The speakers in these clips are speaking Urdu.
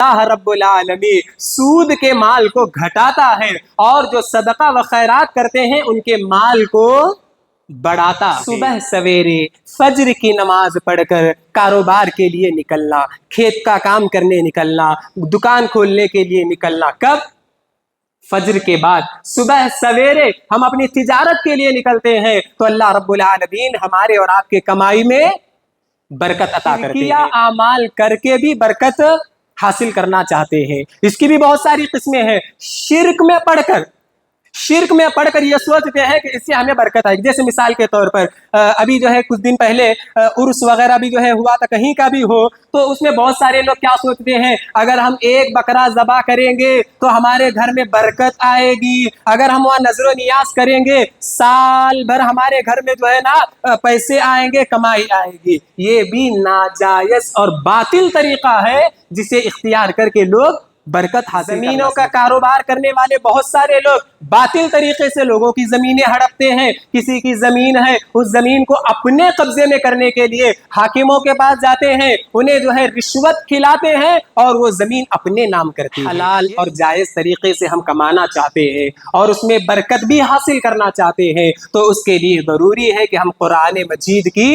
اللہ رب العالمین سود کے مال کو گھٹاتا ہے اور جو صدقہ و خیرات کرتے ہیں ان کے مال کو بڑھاتا ہے۔ صبح سویرے فجر کی نماز پڑھ کر کاروبار کے لیے نکلنا، کھیت کا کام کرنے نکلنا، دکان کھولنے کے لیے نکلنا، کب؟ فجر کے بعد۔ صبح سویرے ہم اپنی تجارت کے لیے نکلتے ہیں تو اللہ رب العالمین ہمارے اور آپ کے کمائی میں برکت عطا کرتے ہیں۔ کیا اعمال کر کے بھی برکت حاصل کرنا چاہتے ہیں، اس کی بھی بہت ساری قسمیں ہیں۔ شرک میں پڑھ کر یہ سوچتے ہیں کہ اس سے ہمیں برکت آئے گی۔ جیسے مثال کے طور پر ابھی جو ہے کچھ دن پہلے عرس وغیرہ بھی جو ہے ہوا تھا، کہیں کا بھی ہو، تو اس میں بہت سارے لوگ کیا سوچتے ہیں، اگر ہم ایک بکرا ذبح کریں گے تو ہمارے گھر میں برکت آئے گی، اگر ہم وہاں نظر و نیاز کریں گے سال بھر ہمارے گھر میں جو ہے نا پیسے آئیں گے، کمائی آئے گی۔ یہ بھی ناجائز اور باطل طریقہ ہے جسے اختیار کر کے لوگ برکت حاصل زمینوں کا کاروبار کرنے والے بہت سارے لوگ باطل طریقے سے لوگوں کی زمینیں ہڑپتے ہیں۔ کسی کی زمین ہے، اس زمین کو اپنے قبضے میں کرنے کے لیے حاکموں کے پاس جاتے ہیں، انہیں جو ہے رشوت کھلاتے ہیں اور وہ زمین اپنے نام کرتی ہے۔ حلال اور جائز طریقے سے ہم کمانا چاہتے ہیں اور اس میں برکت بھی حاصل کرنا چاہتے ہیں تو اس کے لیے ضروری ہے کہ ہم قرآن مجید کی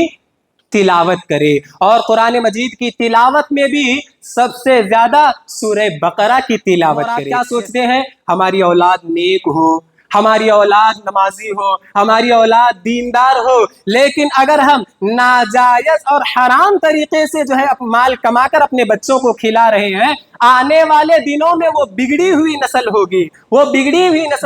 تلاوت کرے، اور قرآن مجید کی تلاوت میں بھی سب سے زیادہ سورہ بقرہ کی تلاوت کرے۔ کیا سوچتے ہیں ہماری اولاد نیک ہو، ہماری اولاد نمازی ہو، ہماری اولاد دیندار ہو، لیکن اگر ہم ناجائز اور حرام طریقے سے جو ہے مال کما کر اپنے بچوں کو کھلا رہے ہیں، آنے والے دنوں میں وہ بگڑی ہوئی نسل ہوگی،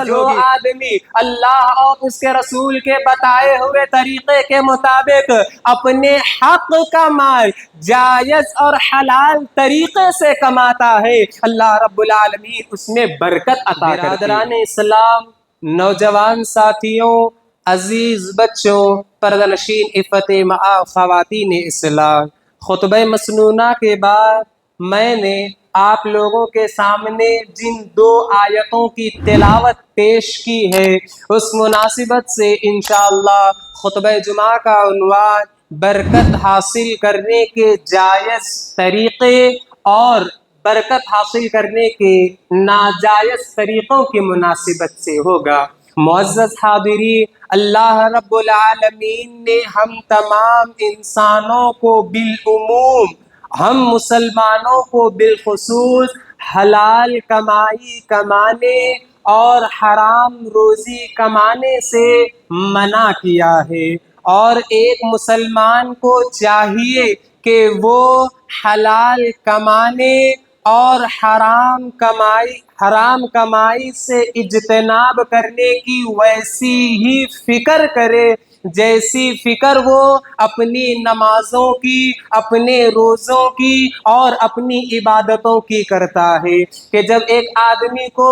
جو آدمی اللہ اور اس کے رسول کے بتائے ہوئے طریقے کے مطابق اپنے حق کا مال جائز اور حلال طریقے سے کماتا ہے، اللہ رب العالمین اس میں برکت عطا کرتے ہیں۔ برادران اسلام، نوجوان ساتھیوں، عزیز بچوں، پردہ نشین عفت مآب خواتین اسلام، خطبہ مسنونہ کے بعد میں نے آپ لوگوں کے سامنے جن 2 آیتوں کی تلاوت پیش کی ہے اس مناسبت سے انشاءاللہ خطبہ جمعہ کا عنوان برکت حاصل کرنے کے جائز طریقے اور برکت حاصل کرنے کے ناجائز طریقوں کی مناسبت سے ہوگا۔ معزز حاضرین، اللہ رب العالمین نے ہم تمام انسانوں کو بالعموم، ہم مسلمانوں کو بالخصوص حلال کمائی کمانے اور حرام روزی کمانے سے منع کیا ہے، اور ایک مسلمان کو چاہیے کہ وہ حلال کمانے اور حرام کمائی سے اجتناب کرنے کی ویسی ہی فکر کرے جیسی فکر وہ اپنی نمازوں کی، اپنے روزوں کی اور اپنی عبادتوں کی کرتا ہے۔ کہ جب ایک آدمی کو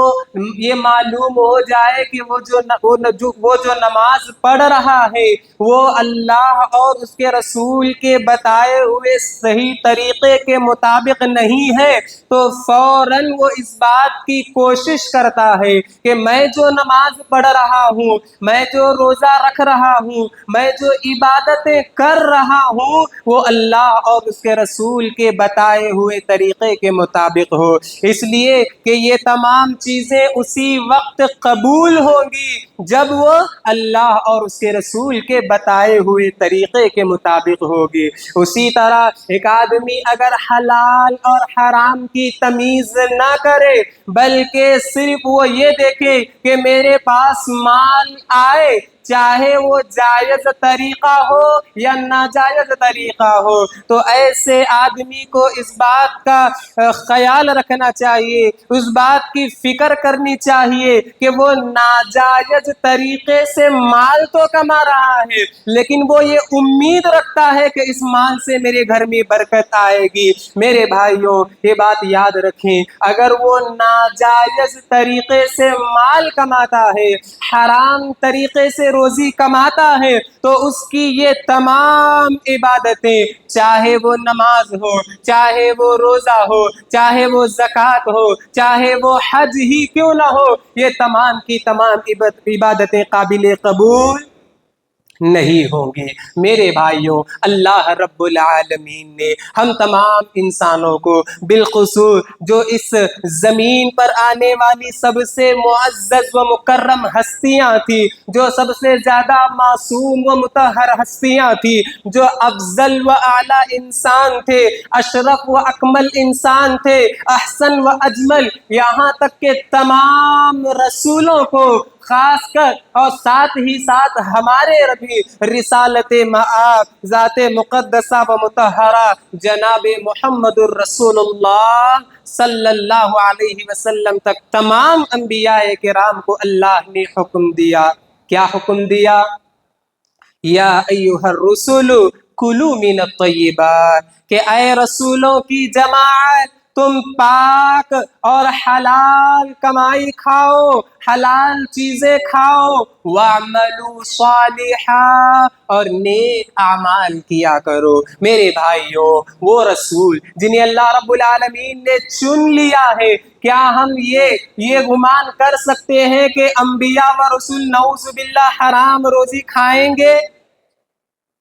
یہ معلوم ہو جائے کہ وہ جو نماز پڑھ رہا ہے وہ اللہ اور اس کے رسول کے بتائے ہوئے صحیح طریقے کے مطابق نہیں ہے تو فوراً وہ اس بات کی کوشش کرتا ہے کہ میں جو نماز پڑھ رہا ہوں، میں جو روزہ رکھ رہا ہوں، میں جو عبادتیں کر رہا ہوں وہ اللہ اور اس کے رسول کے بتائے ہوئے طریقے کے مطابق ہو، اس لیے کہ یہ تمام چیزیں اسی وقت قبول ہوں گی جب وہ اللہ اور اس کے رسول کے بتائے ہوئے طریقے کے مطابق ہوگی۔ اسی طرح ایک آدمی اگر حلال اور حرام کی تمیز نہ کرے بلکہ صرف وہ یہ دیکھے کہ میرے پاس مال آئے، چاہے وہ جائز طریقہ ہو یا ناجائز طریقہ ہو، تو ایسے آدمی کو اس بات کا خیال رکھنا چاہیے، اس بات کی فکر کرنی چاہیے کہ وہ ناجائز طریقے سے مال تو کما رہا ہے لیکن وہ یہ امید رکھتا ہے کہ اس مال سے میرے گھر میں برکت آئے گی۔ میرے بھائیوں، یہ بات یاد رکھیں، اگر وہ ناجائز طریقے سے مال کماتا ہے، حرام طریقے سے روزی کماتا ہے تو اس کی یہ تمام عبادتیں، چاہے وہ نماز ہو، چاہے وہ روزہ ہو، چاہے وہ زکوٰۃ ہو، چاہے وہ حج ہی کیوں نہ ہو، یہ تمام کی تمام عبادتیں قابل قبول نہیں ہوں گے۔ میرے بھائیوں، اللہ رب العالمین نے ہم تمام انسانوں کو، بالخصوص جو اس زمین پر آنے والی سب سے معزز و مکرم ہستیاں تھیں، جو سب سے زیادہ معصوم و مطہر ہستیاں تھیں، جو افضل و اعلیٰ انسان تھے، اشرف و اکمل انسان تھے، احسن و اجمل، یہاں تک کہ تمام رسولوں کو خاص کر اور ساتھ ہی ساتھ ہمارے ربی رسالت مآب ذات مقدسہ و مطہرہ جناب محمد الرسول اللہ صلی اللہ علیہ وسلم تک تمام انبیاء کرام کو اللہ نے حکم دیا۔ کیا حکم دیا؟ یا ایھا الرسل کلوا من الطیبات، کہ اے رسولوں کی جماعت تم پاک اور حلال کمائی کھاؤ، حلال چیزیں کھاؤ، وَاعْمَلُوا صَالِحًا، اور نیک اعمال کیا کرو۔ میرے بھائیوں، وہ رسول جنہیں اللہ رب العالمین نے چن لیا ہے، کیا ہم یہ گمان کر سکتے ہیں کہ انبیاء و رسول نعوذ باللہ حرام روزی کھائیں گے؟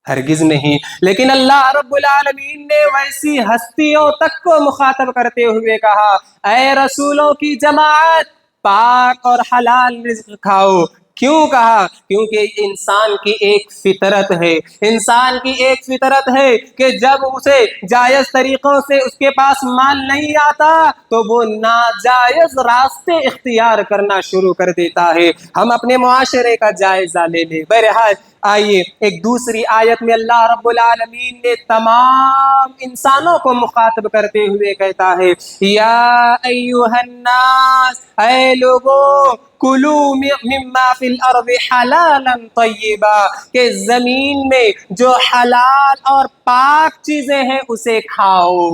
ہرگز نہیں۔ لیکن اللہ رب العالمین نے ویسی ہستیوں تک کو مخاطب کرتے ہوئے کہا، اے رسولوں کی جماعت پاک اور حلال رزق کھاؤ۔ کیوں کہا؟ کیونکہ انسان کی ایک فطرت ہے، انسان کی ایک فطرت ہے کہ جب اسے جائز طریقوں سے اس کے پاس مال نہیں آتا تو وہ ناجائز راستے اختیار کرنا شروع کر دیتا ہے۔ ہم اپنے معاشرے کا جائزہ لے لیں۔ بہرحال آئیے ایک دوسری آیت میں اللہ رب العالمین نے تمام انسانوں کو مخاطب کرتے ہوئے کہتا ہے، یا ایھا الناس، اے لوگو، کلوا مما فی الارض حلالا طیبا، کہ زمین میں جو حلال اور پاک چیزیں ہیں اسے کھاؤ۔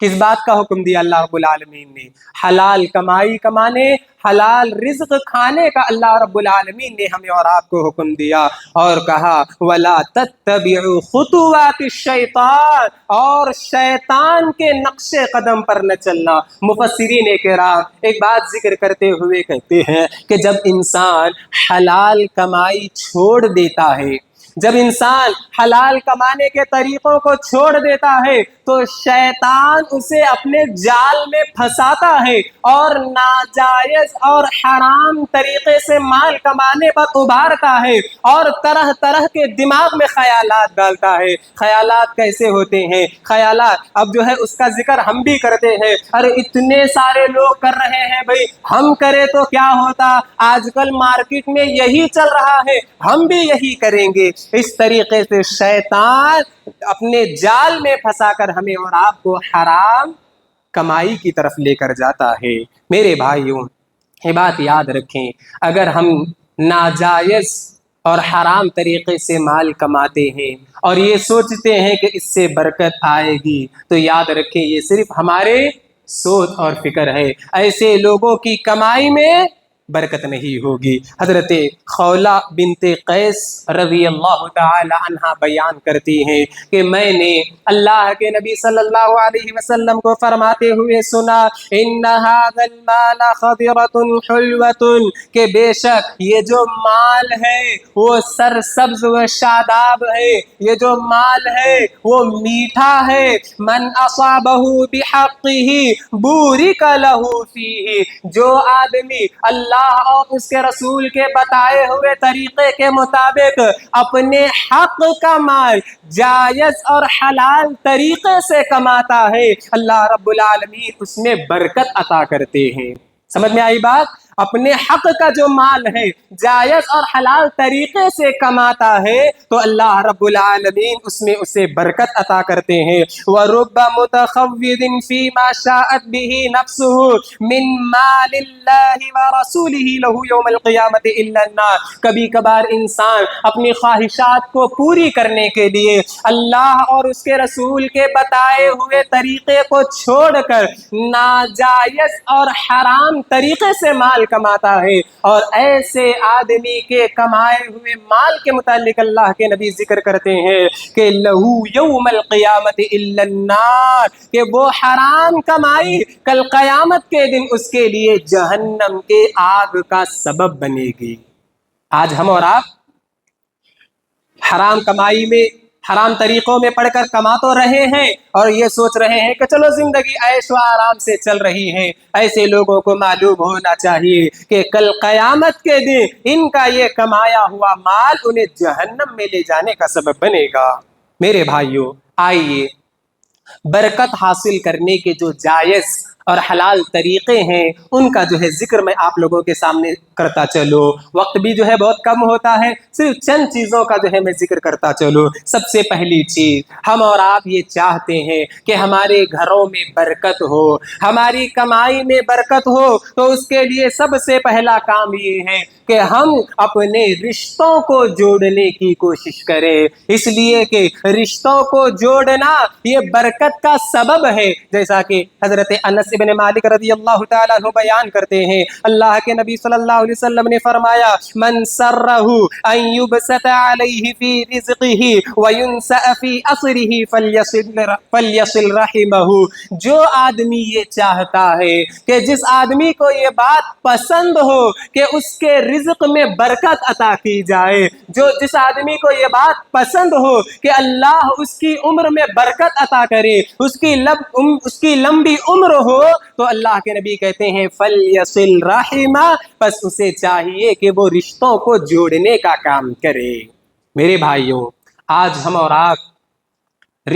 کس بات کا حکم دیا اللہ رب العالمین نے؟ حلال کمائی کمانے، حلال رزق کھانے کا اللہ رب العالمین نے ہمیں اور آپ کو حکم دیا، اور کہا وَلَا تَتَّبِعُوا خُطُوَاتِ الشَّيْطَانِ، اور شیطان کے نقش قدم پر نہ چلنا۔ مفسرین کرام ایک بات ذکر کرتے ہوئے کہتے ہیں کہ جب انسان حلال کمائی چھوڑ دیتا ہے، جب انسان حلال کمانے کے طریقوں کو چھوڑ دیتا ہے تو شیطان اسے اپنے جال میں پھنساتا ہے اور ناجائز اور حرام طریقے سے مال کمانے پر ابھارتا ہے، اور طرح طرح کے دماغ میں خیالات ڈالتا ہے۔ خیالات کیسے ہوتے ہیں؟ خیالات اب جو ہے اس کا ذکر ہم بھی کرتے ہیں، ارے اتنے سارے لوگ کر رہے ہیں بھائی، ہم کرے تو کیا ہوتا، آج کل مارکیٹ میں یہی چل رہا ہے، ہم بھی یہی کریں گے۔ اس طریقے سے شیطان اپنے جال میں پھنسا کر ہمیں اور آپ کو حرام کمائی کی طرف لے کر جاتا ہے۔ میرے بھائیوں، یہ بات یاد رکھیں، اگر ہم ناجائز اور حرام طریقے سے مال کماتے ہیں اور یہ سوچتے ہیں کہ اس سے برکت آئے گی، تو یاد رکھیں یہ صرف ہمارے سوچ اور فکر ہے۔ ایسے لوگوں کی کمائی میں برکت نہیں ہوگی۔ حضرت خولہ بنت قیس رضی اللہ تعالی عنہ بیان کرتی ہیں کہ میں نے اللہ کے نبی صلی اللہ علیہ وسلم کو فرماتے ہوئے سنا، ان ھذا المال خضرۃ حلوۃ، کہ بے شک یہ جو مال ہے وہ سرسبز و شاداب ہے، یہ جو مال ہے وہ میٹھا ہے، من اصابہ بحقہ بورک لہ فیہ، جو آدمی اللہ اور اس کے رسول کے بتائے ہوئے طریقے کے مطابق اپنے حق کا مال جائز اور حلال طریقے سے کماتا ہے، اللہ رب العالمین اس میں برکت عطا کرتے ہیں۔ سمجھ میں آئی بات؟ اپنے حق کا جو مال ہے جائز اور حلال طریقے سے کماتا ہے تو اللہ رب العالمین اس میں اسے برکت عطا کرتے ہیں۔ وَرُبَّ مُتَخَوِّضٍ فِي مَا شَاءَتْ بِهِ نَفْسُهُ مِن مَالِ اللَّهِ وَرَسُولِهِ لَهُ يَوْمَ الْقِيَامَةِ إِلَّا النَّارِ، کبھی کبھار انسان اپنی خواہشات کو پوری کرنے کے لیے اللہ اور اس کے رسول کے بتائے ہوئے طریقے کو چھوڑ کر ناجائز اور حرام طریقے سے مال کماتا ہے، اور ایسے آدمی کے کمائے ہوئے مال کے متعلق اللہ کے نبی ذکر کرتے ہیں کہ لہو یوم القیامت الا النار، کہ وہ حرام کمائی کل قیامت کے دن اس کے لیے جہنم کے آگ کا سبب بنے گی۔ آج ہم اور آپ حرام کمائی میں، حرام طریقوں میں پڑھ کر کما تو رہے ہیں اور یہ سوچ رہے ہیں کہ چلو زندگی عیش و آرام سے چل رہی ہے۔ ایسے لوگوں کو معلوم ہونا چاہیے کہ کل قیامت کے دن ان کا یہ کمایا ہوا مال انہیں جہنم میں لے جانے کا سبب بنے گا۔ میرے بھائیوں، آئیے برکت حاصل کرنے کے جو جائز اور حلال طریقے ہیں ان کا جو ہے ذکر میں آپ لوگوں کے سامنے کرتا چلوں۔ وقت بھی جو ہے بہت کم ہوتا ہے، صرف چند چیزوں کا جو ہے میں ذکر کرتا چلوں۔ سب سے پہلی چیز، ہم اور آپ یہ چاہتے ہیں کہ ہمارے گھروں میں برکت ہو، ہماری کمائی میں برکت ہو، تو اس کے لیے سب سے پہلا کام یہ ہے کہ ہم اپنے رشتوں کو جوڑنے کی کوشش کریں، اس لیے کہ رشتوں کو جوڑنا یہ برکت کا سبب ہے۔ جیسا کہ حضرت انس بن مالک رضی اللہ تعالیٰ عنہ بیان کرتے ہیں، اللہ کے نبی صلی اللہ علیہ وسلم نے فرمایا، من سرہ ان یبسط علیہ فی رزقہ وینسأ فی عصرہ فلیصل رحمہ۔ جو آدمی یہ چاہتا ہے کہ جس آدمی کو یہ بات پسند ہو کہ اس کے رزق میں برکت عطا کی جائے، جس آدمی کو یہ بات پسند ہو کہ اللہ اس کی عمر میں برکت عطا کرے، اس کی لمبی عمر ہو، تو اللہ کے نبی کہتے ہیں فَلْيَصِلْ رَحِمَهُ، بس اسے چاہیے کہ وہ رشتوں کو جوڑنے کا کام کرے۔ میرے بھائیوں، آج ہم اور آپ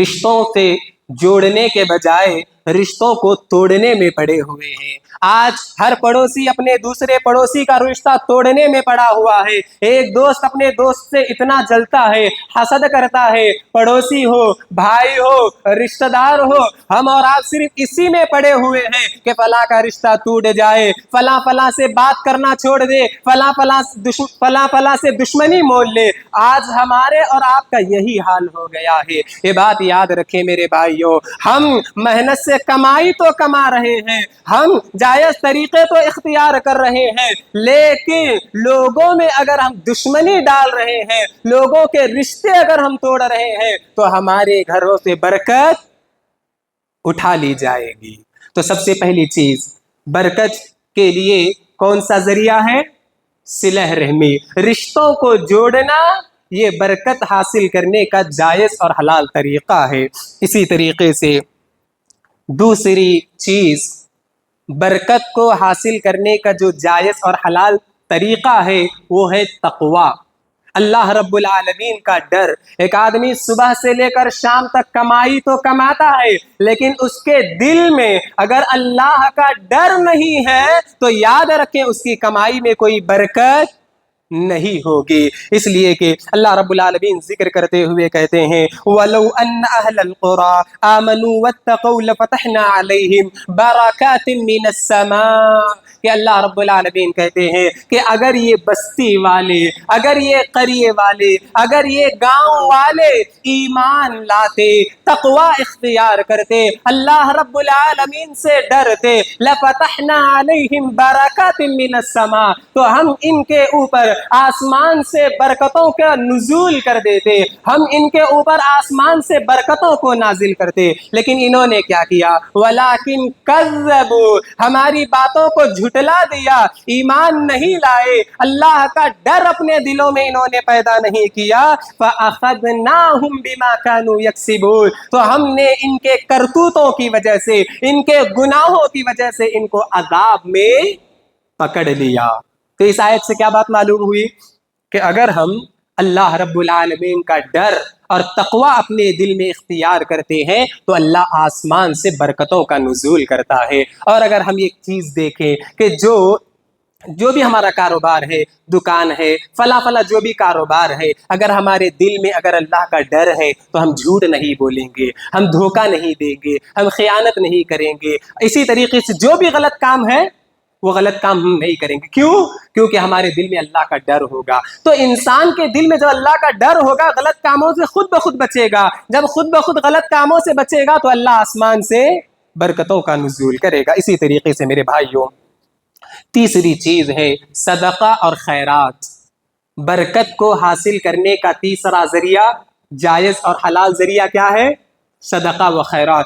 رشتوں سے جوڑنے کے بجائے رشتوں کو توڑنے میں پڑے ہوئے ہیں۔ آج ہر پڑوسی اپنے دوسرے پڑوسی کا رشتہ توڑنے میں پڑا ہوا ہے۔ ایک دوست اپنے دوست سے اتنا جلتا ہے، حسد کرتا ہے، پڑوسی ہو، بھائی ہو، رشتہ دار ہو، ہم اور آپ صرف اسی میں پڑے ہوئے ہیں کہ فلاں کا رشتہ ٹوٹ جائے، فلاں فلاں سے بات کرنا چھوڑ دے، فلاں فلاں سے دشمنی مول لے۔ آج ہمارے اور آپ کا یہی حال ہو گیا ہے۔ یہ بات یاد رکھیں میرے بھائیوں، ہم محنت سے کمائی تو کما رہے ہیں، ہم جائز طریقے تو اختیار کر رہے ہیں، لیکن لوگوں میں اگر ہم دشمنی ڈال رہے ہیں، لوگوں کے رشتے اگر ہم توڑ رہے ہیں، تو ہمارے گھروں سے برکت اٹھا لی جائے گی۔ تو سب سے پہلی چیز، برکت کے لیے کون سا ذریعہ ہے؟ صلہ رحمی، رشتوں کو جوڑنا، یہ برکت حاصل کرنے کا جائز اور حلال طریقہ ہے۔ اسی طریقے سے دوسری چیز، برکت کو حاصل کرنے کا جو جائز اور حلال طریقہ ہے وہ ہے تقوی، اللہ رب العالمین کا ڈر۔ ایک آدمی صبح سے لے کر شام تک کمائی تو کماتا ہے، لیکن اس کے دل میں اگر اللہ کا ڈر نہیں ہے تو یاد رکھیں اس کی کمائی میں کوئی برکت نہیں ہوگی۔ اس لیے کہ اللہ رب العالمین ذکر کرتے ہوئے کہتے ہیں وَلَوْ أَنَّ أَهْلَ الْقُرَىٰ آمَنُوا وَاتَّقَوْا لَفَتَحْنَا عَلَيْهِمْ بَرَكَاتٍ مِّنَ السَّمَاءِ، کہ اللہ رب العالمین کہتے ہیں کہ اگر یہ بستی والے، اگر یہ قریے والے، اگر یہ گاؤں والے ایمان لاتے، تقوی اختیار کرتے، اللہ رب العالمین سے ڈرتے، لَفَتَحْنَا عَلَيْهِمْ بَرَكَاتٍ مِّنَ السَّمَاءِ، تو ہم ان کے اوپر آسمان سے برکتوں کا نزول کر دیتے، ہم ان کے اوپر آسمان سے برکتوں کو نازل کرتے۔ لیکن انہوں نے کیا کیا؟ وَلَٰكِن كَذَّبُوا، ہماری باتوں کو جھٹلا دیا، ایمان نہیں لائے، اللہ کا ڈر اپنے دلوں میں انہوں نے پیدا نہیں کیا۔ فَأَخَذْنَاهُمْ بِمَا كَانُوا يَكْسِبُونَ، تو ہم نے ان کے کرتوتوں کی وجہ سے، ان کے گناہوں کی وجہ سے ان کو عذاب میں پکڑ لیا۔ تو اس آیت سے کیا بات معلوم ہوئی؟ کہ اگر ہم اللہ رب العالمین کا ڈر اور تقوی اپنے دل میں اختیار کرتے ہیں تو اللہ آسمان سے برکتوں کا نزول کرتا ہے۔ اور اگر ہم ایک چیز دیکھیں کہ جو بھی ہمارا کاروبار ہے، دکان ہے، فلاں جو بھی کاروبار ہے، اگر ہمارے دل میں اگر اللہ کا ڈر ہے تو ہم جھوٹ نہیں بولیں گے، ہم دھوکہ نہیں دیں گے، ہم خیانت نہیں کریں گے۔ اسی طریقے سے جو بھی غلط کام ہے وہ غلط کام ہم نہیں کریں گے۔ کیوں؟ کیونکہ ہمارے دل میں اللہ کا ڈر ہوگا۔ تو انسان کے دل میں جب اللہ کا ڈر ہوگا، غلط کاموں سے خود بخود بچے گا۔ جب خود بخود غلط کاموں سے بچے گا تو اللہ آسمان سے برکتوں کا نزول کرے گا۔ اسی طریقے سے میرے بھائیوں، تیسری چیز ہے صدقہ اور خیرات۔ برکت کو حاصل کرنے کا تیسرا ذریعہ، جائز اور حلال ذریعہ کیا ہے؟ صدقہ و خیرات۔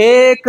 1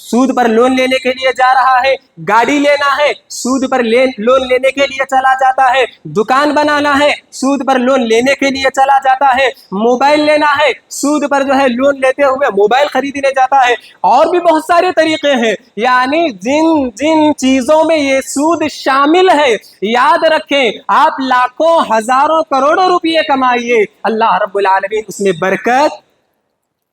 سود پر لون لینے کے لیے جا رہا ہے، گاڑی لینا ہے سود پر لون لینے کے لیے چلا جاتا ہے، دکان بنانا ہے سود پر لون لینے کے لیے چلا جاتا ہے، موبائل لینا ہے سود پر جو ہے لون لیتے ہوئے موبائل خریدنے جاتا ہے، اور بھی بہت سارے طریقے ہیں۔ یعنی جن جن چیزوں میں یہ سود شامل ہے، یاد رکھیں آپ لاکھوں ہزاروں کروڑوں روپے کمائیے، اللہ رب العالمین اس میں برکت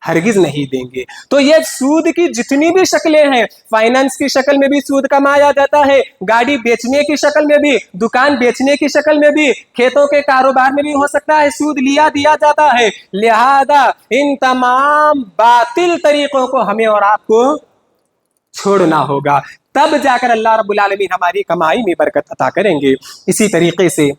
ہرگز نہیں دیں گے۔ تو یہ سود کی جتنی بھی شکلیں ہیں، فائنانس کی شکل میں بھی سود کمایا جاتا ہے، گاڑی بیچنے کی شکل میں بھی، دکان بیچنے کی شکل میں بھی، کھیتوں کے کاروبار میں بھی ہو سکتا ہے سود دیا جاتا ہے۔ لہذا ان تمام باطل طریقوں کو ہمیں اور آپ کو چھوڑنا ہوگا، تب جا کر اللہ رب العالمین ہماری کمائی میں برکت عطا کریں گے۔ اسی طریقے سے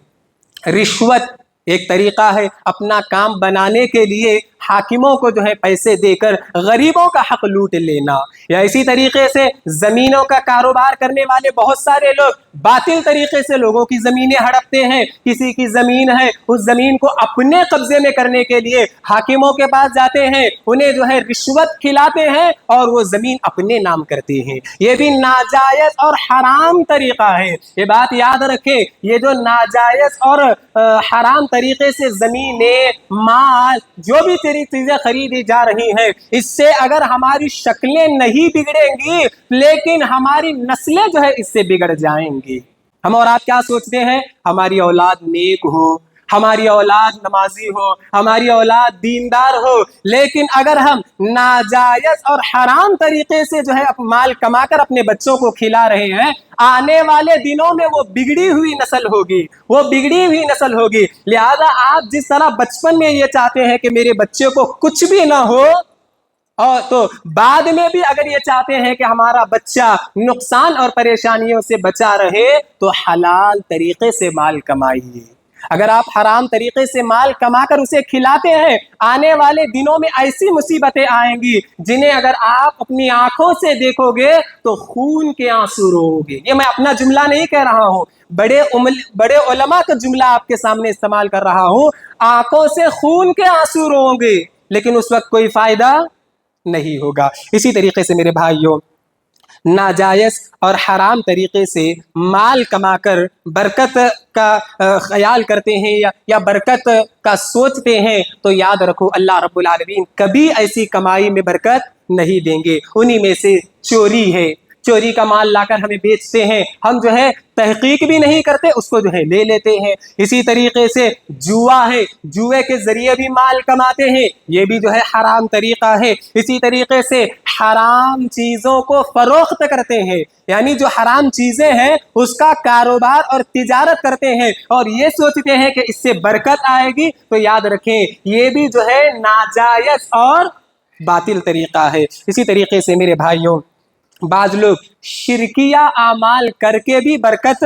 رشوت ایک طریقہ ہے، اپنا کام بنانے کے لیے حاکموں کو جو ہے پیسے دے کر غریبوں کا حق لوٹ لینا، یا اسی طریقے سے زمینوں کا کاروبار کرنے والے بہت سارے لوگ باطل طریقے سے لوگوں کی زمینیں ہڑپتے ہیں، کسی کی زمین ہے اس زمین کو اپنے قبضے میں کرنے کے لیے حاکموں کے پاس جاتے ہیں، انہیں جو ہے رشوت کھلاتے ہیں اور وہ زمین اپنے نام کرتے ہیں۔ یہ بھی ناجائز اور حرام طریقہ ہے، یہ بات یاد رکھیں، یہ جو ناجائز اور حرام طریقے سے زمینیں، مال، جو بھی چیزیں خریدی جا رہی ہیں، اس سے اگر ہماری شکلیں نہیں بگڑیں گی لیکن ہماری نسلیں جو ہے اس سے بگڑ جائیں گی۔ ہم اور آپ کیا سوچتے ہیں؟ ہماری اولاد نیک ہو، ہماری اولاد نمازی ہو، ہماری اولاد دیندار ہو، لیکن اگر ہم ناجائز اور حرام طریقے سے جو ہے مال کما کر اپنے بچوں کو کھلا رہے ہیں، آنے والے دنوں میں وہ بگڑی ہوئی نسل ہوگی، وہ بگڑی ہوئی نسل ہوگی۔ لہذا آپ جس طرح بچپن میں یہ چاہتے ہیں کہ میرے بچے کو کچھ بھی نہ ہو، اور تو بعد میں بھی اگر یہ چاہتے ہیں کہ ہمارا بچہ نقصان اور پریشانیوں سے بچا رہے تو حلال طریقے سے مال کمائیے۔ اگر آپ حرام طریقے سے مال کما کر اسے کھلاتے ہیں، آنے والے دنوں میں ایسی مصیبتیں آئیں گی جنہیں اگر آپ اپنی آنکھوں سے دیکھو گے تو خون کے آنسو روؤ گے۔ یہ میں اپنا جملہ نہیں کہہ رہا ہوں، بڑے علماء کا جملہ آپ کے سامنے استعمال کر رہا ہوں۔ آنکھوں سے خون کے آنسو روؤ گے لیکن اس وقت کوئی فائدہ نہیں ہوگا۔ اسی طریقے سے میرے بھائیوں، ناجائز اور حرام طریقے سے مال کما کر برکت کا خیال کرتے ہیں یا برکت کا سوچتے ہیں تو یاد رکھو اللہ رب العالمین کبھی ایسی کمائی میں برکت نہیں دیں گے۔ انہی میں سے چوری ہے، چوری کا مال لا کر ہمیں بیچتے ہیں، ہم جو ہے تحقیق بھی نہیں کرتے اس کو جو ہے لے لیتے ہیں۔ اسی طریقے سے جوا ہے، جوئے کے ذریعے بھی مال کماتے ہیں، یہ بھی جو ہے حرام طریقہ ہے۔ اسی طریقے سے حرام چیزوں کو فروخت کرتے ہیں، یعنی جو حرام چیزیں ہیں اس کا کاروبار اور تجارت کرتے ہیں اور یہ سوچتے ہیں کہ اس سے برکت آئے گی، تو یاد رکھیں یہ بھی جو ہے ناجائز اور باطل طریقہ ہے۔ اسی طریقے سے میرے بھائیوں، بعض لوگ شرکیہ اعمال کر کے بھی برکت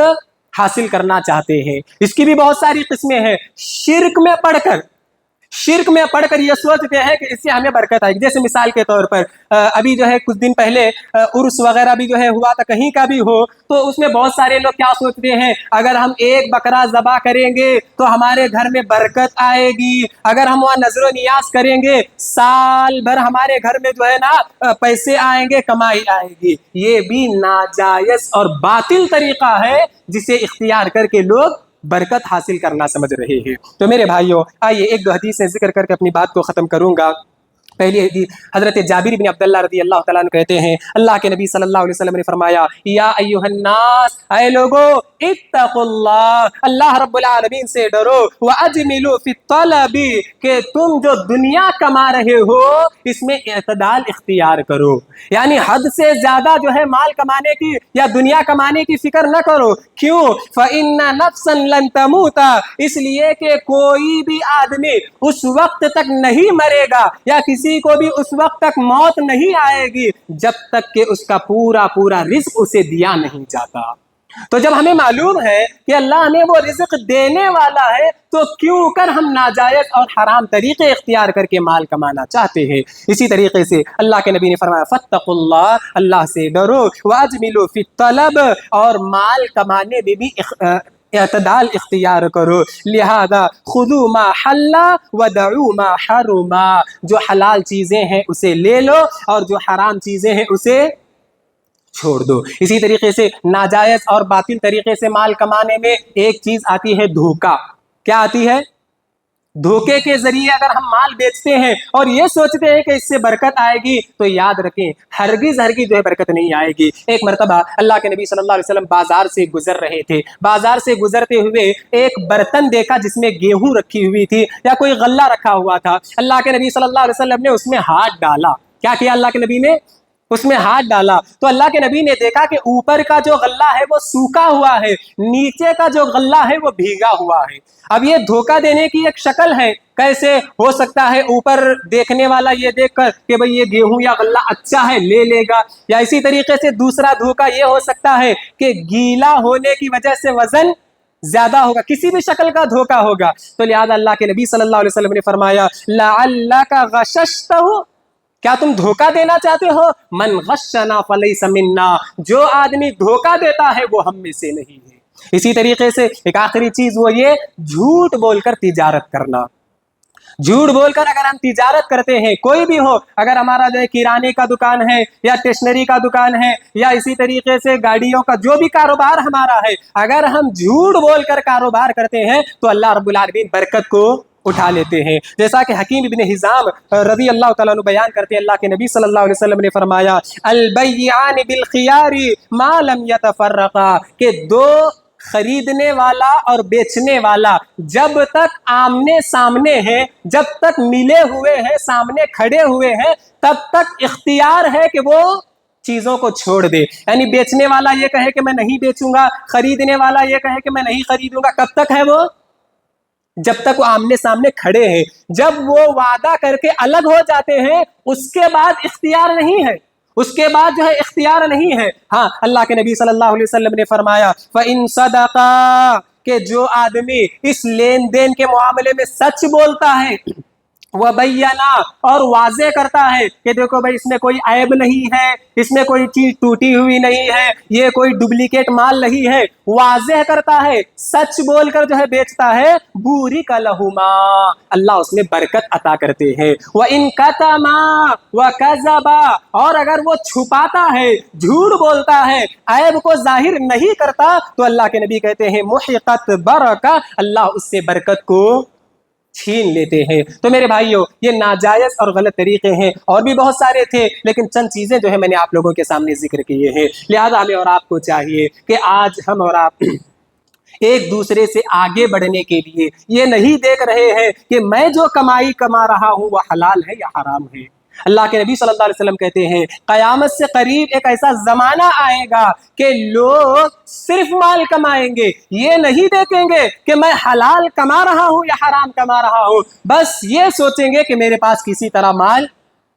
حاصل کرنا چاہتے ہیں، اس کی بھی بہت ساری قسمیں ہیں۔ شرک میں پڑھ کر یہ سوچتے ہیں کہ اس سے ہمیں برکت آئے گی۔ جیسے مثال کے طور پر ابھی جو ہے کچھ دن پہلے عرس وغیرہ بھی جو ہے ہوا تھا، کہیں کا بھی ہو، تو اس میں بہت سارے لوگ کیا سوچتے ہیں، اگر ہم ایک بکرا ذبح کریں گے تو ہمارے گھر میں برکت آئے گی، اگر ہم وہاں نظر و نیاز کریں گے سال بھر ہمارے گھر میں جو ہے نا پیسے آئیں گے، کمائی آئے گی۔ یہ بھی ناجائز اور باطل طریقہ ہے جسے اختیار کر کے لوگ برکت حاصل کرنا سمجھ رہے ہیں۔ تو میرے بھائیوں، آئیے ایک دو حدیثیں ذکر کر کے اپنی بات کو ختم کروں گا۔ پہلی حدیث حضرت جابر بن عبداللہ رضی اللہ تعالیٰ عنہ کہتے ہیں، اللہ کے نبی صلی اللہ علیہ وسلم نے فرمایا، یا ایھا الناس، اے لوگو، اتقوا اللہ، اللہ رب العالمین سے ڈرو، واجملوا فی الطلب، کہ تم جو دنیا کما رہے ہو اس میں اعتدال اختیار کرو، یعنی حد سے زیادہ جو ہے مال کمانے کی یا دنیا کمانے کی فکر نہ کرو۔ کیوں؟ فإن نفسا لن تموت، اس لیے کہ کوئی بھی آدمی اس وقت تک نہیں مرے گا یا کسی کو بھی اس وقت تک موت نہیں آئے گی جب تک کہ اس کا پورا رزق اسے دیا نہیں جاتا۔ تو جب ہمیں معلوم ہے کہ اللہ ہمیں وہ رزق دینے والا ہے تو کیوں کر ہم ناجائز اور حرام طریقے اختیار کر کے مال کمانا چاہتے ہیں۔ اسی طریقے سے اللہ کے نبی نے فرمایا، فاتقوا اللہ، اللہ سے ڈرو، واجملوا فی الطلب، اور مال کمانے میں بھی اعتدال اختیار کرو۔ لہذا خذوا ما حل ودعوا ما حرم، جو حلال چیزیں ہیں اسے لے لو اور جو حرام چیزیں ہیں اسے چھوڑ دو۔ اسی طریقے سے ناجائز اور باطل طریقے سے مال کمانے میں ایک چیز آتی ہے دھوکہ۔ کیا آتی ہے؟ دھوکے کے ذریعے اگر ہم مال بیچتے ہیں اور یہ سوچتے ہیں کہ اس سے برکت آئے گی، تو یاد رکھیں ہرگز جو ہے برکت نہیں آئے گی۔ ایک مرتبہ اللہ کے نبی صلی اللہ علیہ وسلم بازار سے گزر رہے تھے، بازار سے گزرتے ہوئے ایک برتن دیکھا جس میں گیہوں رکھی ہوئی تھی یا کوئی غلہ رکھا ہوا تھا۔ اللہ کے نبی صلی اللہ علیہ وسلم نے اس میں ہاتھ ڈالا۔ کیا کیا اللہ کے نبی نے؟ اس میں ہاتھ ڈالا تو اللہ کے نبی نے دیکھا کہ اوپر کا جو غلہ ہے وہ سوکھا ہوا ہے، نیچے کا جو غلہ ہے وہ بھیگا ہوا ہے۔ اب یہ دھوکہ دینے کی ایک شکل ہے۔ کیسے ہو سکتا ہے؟ اوپر دیکھنے والا یہ دیکھ کر کہ بھئی یہ گیہوں یا غلہ اچھا ہے لے لے گا، یا اسی طریقے سے دوسرا دھوکہ یہ ہو سکتا ہے کہ گیلا ہونے کی وجہ سے وزن زیادہ ہوگا، کسی بھی شکل کا دھوکہ ہوگا۔ تو لہذا اللہ کے نبی صلی اللہ علیہ وسلم نے فرمایا لعلک غششتہ، کیا تم دھوکہ دینا چاہتے ہو؟ من غشنا فلیس منا، جو آدمی دھوکہ دیتا ہے وہ ہم میں سے نہیں ہے۔ اسی طریقے سے ایک آخری چیز وہ یہ جھوٹ بول کر تجارت کرنا۔ جھوٹ بول کر اگر ہم تجارت کرتے ہیں، کوئی بھی ہو، اگر ہمارا جو ہے کرانے کا دکان ہے یا اسٹیشنری کا دکان ہے یا اسی طریقے سے گاڑیوں کا جو بھی کاروبار ہمارا ہے، اگر ہم جھوٹ بول کر کاروبار کرتے ہیں تو اللہ رب العالمین برکت کو اٹھا لیتے ہیں۔ جیسا کہ حکیم ابن حزام رضی اللہ تعالیٰ عنہ بیان کرتے ہیں، اللہ کے نبی صلی اللہ علیہ وسلم نے فرمایا البیعان بالخیار ما لم یتفرقا، کہ دو خریدنے والا اور بیچنے والا جب تک آمنے سامنے ہیں، جب تک ملے ہوئے ہیں، سامنے کھڑے ہوئے ہیں، تب تک اختیار ہے کہ وہ چیزوں کو چھوڑ دے۔ یعنی بیچنے والا یہ کہے کہ میں نہیں بیچوں گا، خریدنے والا یہ کہے کہ میں نہیں خریدوں گا، کب تک ہے وہ؟ جب تک وہ آمنے سامنے کھڑے ہیں۔ جب وہ وعدہ کر کے الگ ہو جاتے ہیں اس کے بعد اختیار نہیں ہے، اس کے بعد جو ہے اختیار نہیں ہے۔ ہاں، اللہ کے نبی صلی اللہ علیہ وسلم نے فرمایا فَإِن صَدَقَا، کہ جو آدمی اس لین دین کے معاملے میں سچ بولتا ہے، وَبَيَّنَا، اور واضح کرتا ہے کہ دیکھو بھائی اس میں کوئی عیب نہیں ہے، اس میں کوئی چیز ٹوٹی ہوئی نہیں ہے، یہ کوئی ڈپلیکیٹ مال نہیں ہے، واضح کرتا ہے، سچ بول کر جو ہے بیچتا ہے، بُورِكَ لَهُمَا، اللہ اس میں برکت عطا کرتے ہیں۔ وَإِن كَتَمَا وَكَذَبَا، اور اگر وہ چھپاتا ہے، جھوٹ بولتا ہے، عیب کو ظاہر نہیں کرتا، تو اللہ کے نبی کہتے ہیں مُحِقَتْ بَرَكَةٌ، اللہ اس سے برکت کو چھین لیتے ہیں۔ تو میرے بھائیوں، یہ ناجائز اور غلط طریقے ہیں، اور بھی بہت سارے تھے، لیکن چند چیزیں جو ہے میں نے آپ لوگوں کے سامنے ذکر کیے ہیں۔ لہذا ہمیں اور آپ کو چاہیے کہ آج ہم اور آپ ایک دوسرے سے آگے بڑھنے کے لیے یہ نہیں دیکھ رہے ہیں کہ میں جو کمائی کما رہا ہوں وہ حلال ہے یا حرام ہے۔ اللہ کے نبی صلی اللہ علیہ وسلم کہتے ہیں قیامت سے قریب ایک ایسا زمانہ آئے گا کہ لوگ صرف مال کمائیں گے، یہ نہیں دیکھیں گے کہ میں حلال کما رہا ہوں یا حرام کما رہا ہوں، بس یہ سوچیں گے کہ میرے پاس کسی طرح مال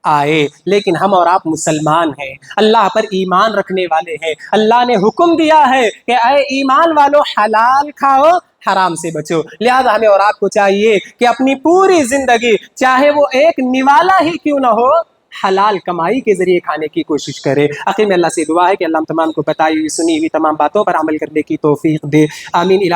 آئے۔ لیکن ہم اور آپ مسلمان ہیں، اللہ پر ایمان رکھنے والے ہیں، اللہ نے حکم دیا ہے کہ اے ایمان والو حلال کھاؤ، حرام سے بچو۔ لہذا ہمیں اور آپ کو چاہیے کہ اپنی پوری زندگی، چاہے وہ ایک نوالا ہی کیوں نہ ہو، حلال کمائی کے ذریعے کھانے کی کوشش کرے۔ آخر میں اللہ سے دعا ہے کہ اللہ ہم تمام کو بتائی ہوئی سنی ہوئی تمام باتوں پر عمل کرنے کی توفیق دے، آمین۔